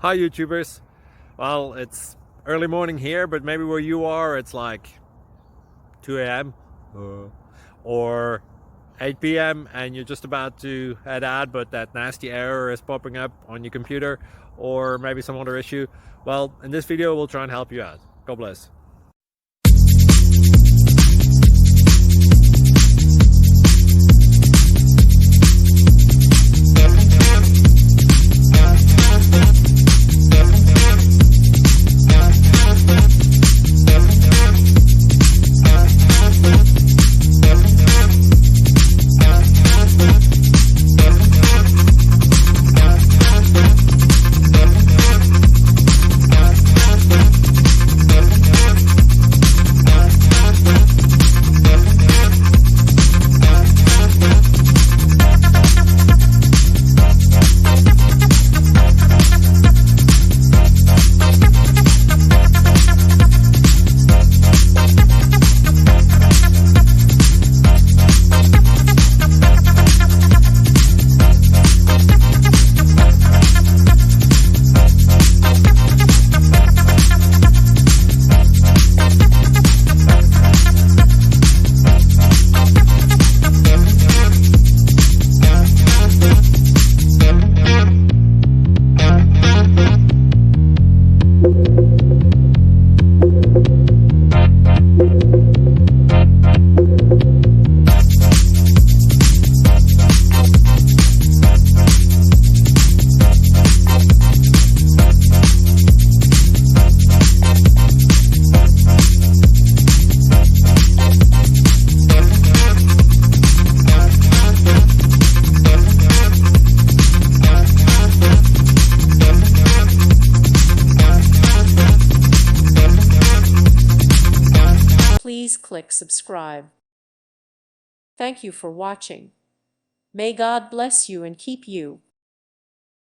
Hi YouTubers. Well, it's early morning here, but maybe where you are it's like 2 a.m. or 8 p.m. and you're just about to head out, but that nasty error is popping up on your computer, or maybe some other issue. Well, in this video we'll try and help you out. God bless. Please click subscribe. Thank you for watching. May God bless you and keep you.